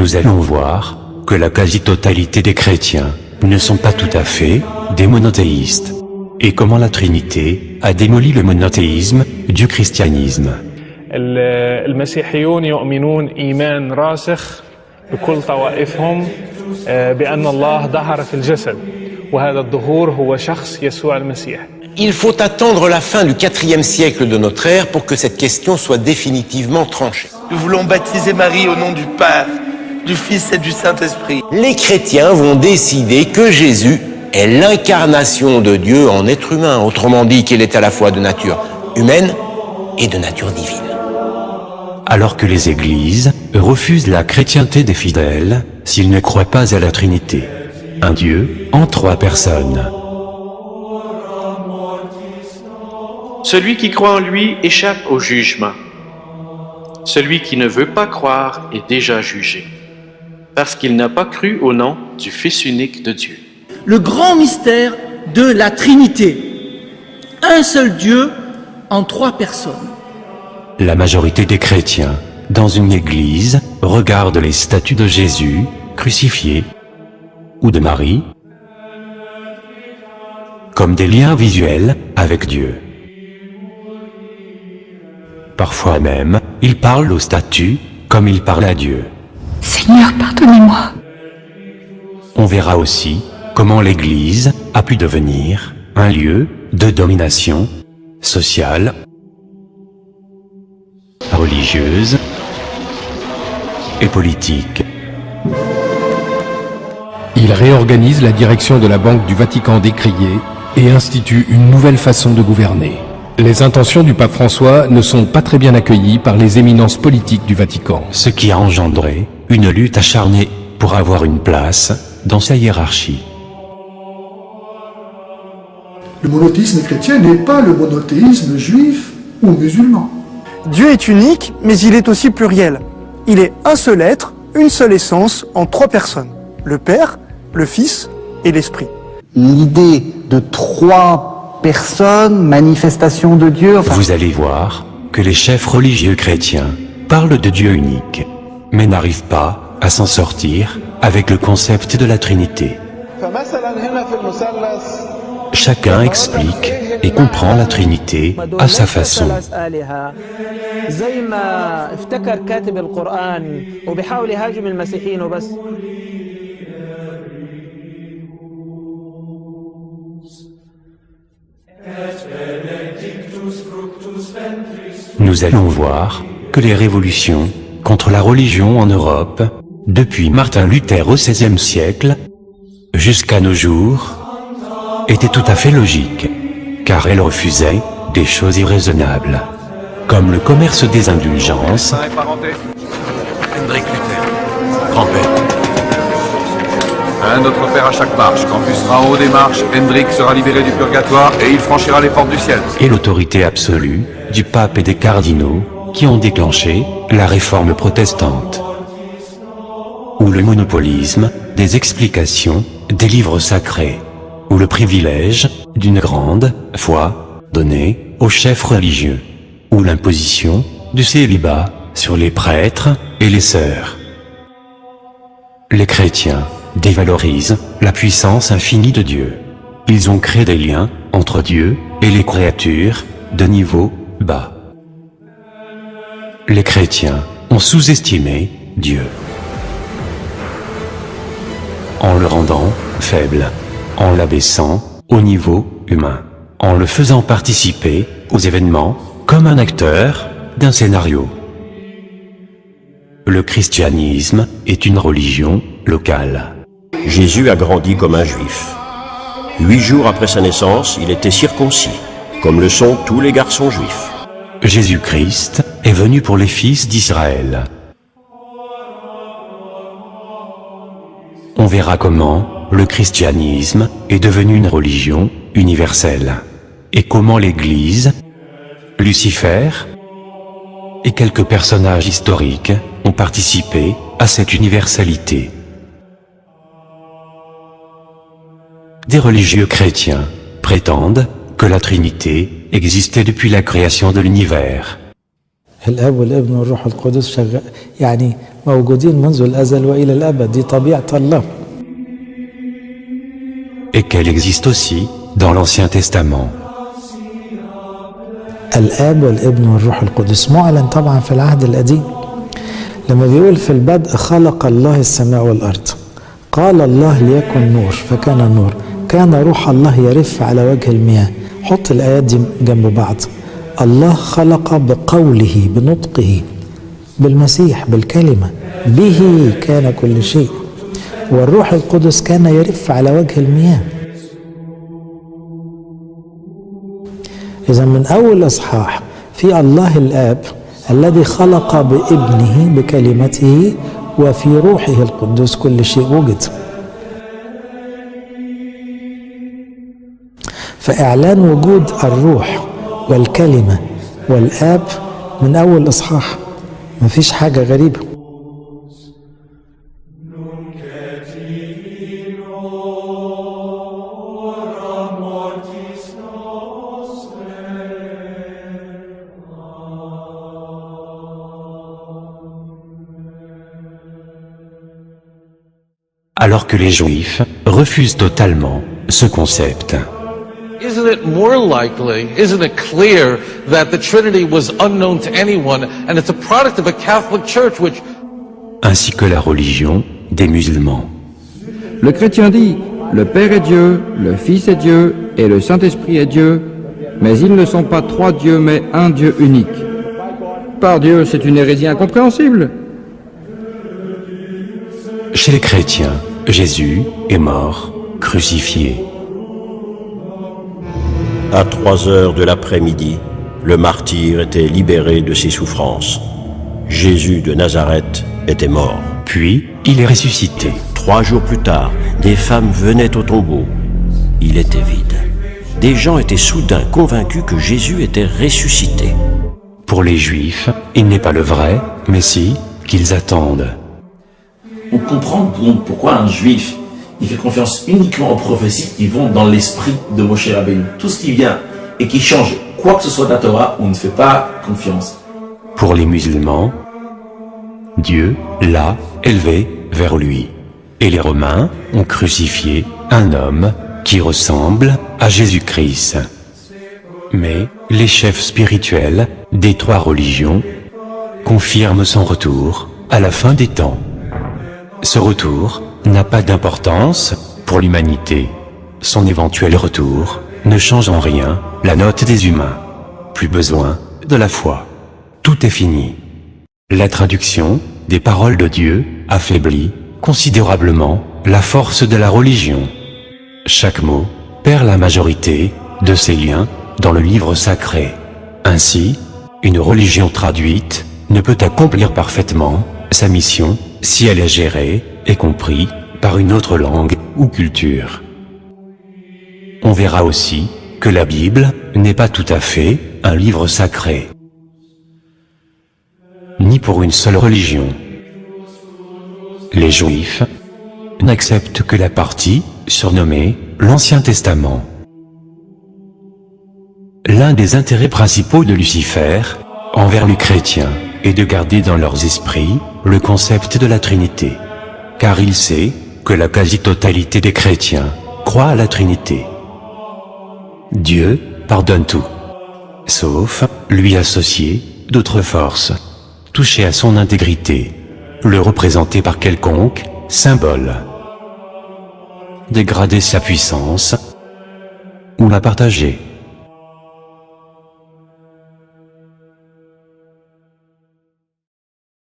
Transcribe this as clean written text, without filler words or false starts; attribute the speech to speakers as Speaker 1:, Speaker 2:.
Speaker 1: Nous allons voir que la quasi-totalité des chrétiens ne sont pas tout à fait des monothéistes, et comment la Trinité a démoli le monothéisme du christianisme.
Speaker 2: المسيحيون يؤمنون إيمان راسخ بكل طوائفهم بأن الله ظهر في الجسد وهذا الظهور هو شخص يسوع المسيح.
Speaker 3: Il faut attendre la fin du IVe siècle de notre ère pour que cette question soit définitivement tranchée.
Speaker 4: Nous voulons baptiser Marie au nom du Père, du Fils et du Saint-Esprit.
Speaker 3: Les chrétiens vont décider que Jésus est l'incarnation de Dieu en être humain, autrement dit qu'il est à la fois de nature humaine et de nature divine.
Speaker 1: Alors que les églises refusent la chrétienté des fidèles s'ils ne croient pas à la Trinité, un Dieu en 3 personnes.
Speaker 5: Celui qui croit en lui échappe au jugement. Celui qui ne veut pas croire est déjà jugé, parce qu'il n'a pas cru au nom du Fils unique de Dieu.
Speaker 6: Le grand mystère de la Trinité. Un seul Dieu en 3 personnes.
Speaker 1: La majorité des chrétiens, dans une église, regardent les statues de Jésus, crucifié, ou de Marie, comme des liens visuels avec Dieu. Parfois même, ils parlent aux statues comme ils parlent à Dieu.
Speaker 7: Seigneur, pardonnez-moi.
Speaker 1: On verra aussi comment l'Église a pu devenir un lieu de domination sociale, religieuse et politique.
Speaker 8: Il réorganise la direction de la Banque du Vatican décriée et institue une nouvelle façon de gouverner. Les intentions du pape François ne sont pas très bien accueillies par les éminences politiques du Vatican.
Speaker 1: Ce qui a engendré une lutte acharnée pour avoir une place dans sa hiérarchie.
Speaker 9: Le monothéisme chrétien n'est pas le monothéisme juif ou musulman.
Speaker 10: Dieu est unique, mais il est aussi pluriel. Il est un seul être, une seule essence, en 3 personnes. Le Père, le Fils et l'Esprit.
Speaker 11: L'idée de 3 personnes, manifestation de Dieu...
Speaker 1: Vous allez voir que les chefs religieux chrétiens parlent de Dieu unique, mais n'arrivent pas à s'en sortir avec le concept de la Trinité. Chacun explique et comprend la Trinité à sa façon. Nous allons voir que les révolutions contre la religion en Europe, depuis Martin Luther au XVIe siècle jusqu'à nos jours, étaient tout à fait logiques, car elles refusaient des choses irraisonnables, comme le commerce des indulgences.
Speaker 12: Hendrik Luther, grand-père. Un autre père à chaque marche. Quand tu seras en haut des marches, Hendrik sera libéré du purgatoire et il franchira les portes du ciel.
Speaker 1: Et l'autorité absolue du pape et des cardinaux qui ont déclenché la réforme protestante. Ou le monopolisme des explications des livres sacrés, ou le privilège d'une grande foi donnée aux chefs religieux, ou l'imposition du célibat sur les prêtres et les sœurs. Les chrétiens dévalorisent la puissance infinie de Dieu. Ils ont créé des liens entre Dieu et les créatures de niveau bas. Les chrétiens ont sous-estimé Dieu, en le rendant faible, en l'abaissant au niveau humain, en le faisant participer aux événements comme un acteur d'un scénario. Le christianisme est une religion locale.
Speaker 13: Jésus a grandi comme un juif. 8 jours après sa naissance, il était circoncis, comme le sont tous les garçons juifs.
Speaker 1: Jésus-Christ est venu pour les fils d'Israël. On verra comment le christianisme est devenu une religion universelle, et comment l'Église, Lucifer et quelques personnages historiques ont participé à cette universalité. Des religieux chrétiens prétendent que la Trinité existait depuis la création de l'univers.
Speaker 14: الاب والابن والروح القدس يعني موجودين منذ الازل والى الابد، دي طبيعه الله.
Speaker 1: Et qu'elle existe aussi dans l'Ancien Testament.
Speaker 14: الاب والابن والروح القدس معلن طبعا في العهد القديم، لما بيقول في البدء خلق الله السماء والارض، قال الله ليكن نور فكان النور، كان روح الله يرف على وجه المياه. حط الايات دي جنب بعض. الله خلق بقوله بنطقه بالمسيح بالكلمه، به كان كل شيء، والروح القدس كان يرف على وجه المياه. إذا من أول إصحاح في الله الآب الذي خلق بابنه بكلمته وفي روحه القدس كل شيء وجد. فإعلان وجود الروح والكلمة والآب من أول إصحاح، مفيش حاجة غريبة.
Speaker 1: Alors que les Juifs refusent totalement ce concept.
Speaker 15: Isn't it more likely, isn't it clear that the Trinity was unknown to anyone and it's a product of a Catholic Church which...
Speaker 1: Ainsi que la religion des musulmans.
Speaker 16: Le chrétien dit, le Père est Dieu, le Fils est Dieu et le Saint-Esprit est Dieu, mais ils ne sont pas trois dieux mais un Dieu unique. Par Dieu, c'est une hérésie incompréhensible.
Speaker 1: Chez les chrétiens, Jésus est mort, crucifié.
Speaker 13: À 3 heures de l'après-midi, le martyr était libéré de ses souffrances. Jésus de Nazareth était mort.
Speaker 1: Puis, il est ressuscité.
Speaker 13: 3 jours plus tard, des femmes venaient au tombeau. Il était vide. Des gens étaient soudain convaincus que Jésus était ressuscité.
Speaker 1: Pour les Juifs, il n'est pas le vrai Messie qu'ils attendent.
Speaker 17: On comprend donc pourquoi un Juif il fait confiance uniquement aux prophéties qui vont dans l'esprit de Moshe Rabbeinu. Tout ce qui vient et qui change quoi que ce soit de la Torah, on ne fait pas confiance.
Speaker 1: Pour les musulmans, Dieu l'a élevé vers lui. Et les Romains ont crucifié un homme qui ressemble à Jésus-Christ. Mais les chefs spirituels des 3 religions confirment son retour à la fin des temps. Ce retour n'a pas d'importance pour l'humanité. Son éventuel retour ne change en rien la note des humains. Plus besoin de la foi. Tout est fini. La traduction des paroles de Dieu affaiblit considérablement la force de la religion. Chaque mot perd la majorité de ses liens dans le livre sacré. Ainsi, une religion traduite ne peut accomplir parfaitement sa mission si elle est gérée et comprise par une autre langue ou culture. On verra aussi que la Bible n'est pas tout à fait un livre sacré, ni pour une seule religion. Les Juifs n'acceptent que la partie surnommée l'Ancien Testament. L'un des intérêts principaux de Lucifer envers les chrétiens est de garder dans leurs esprits le concept de la Trinité, car il sait que la quasi-totalité des chrétiens croient à la Trinité. Dieu pardonne tout, sauf lui associer d'autres forces, toucher à son intégrité, le représenter par quelconque symbole, dégrader sa puissance ou la partager.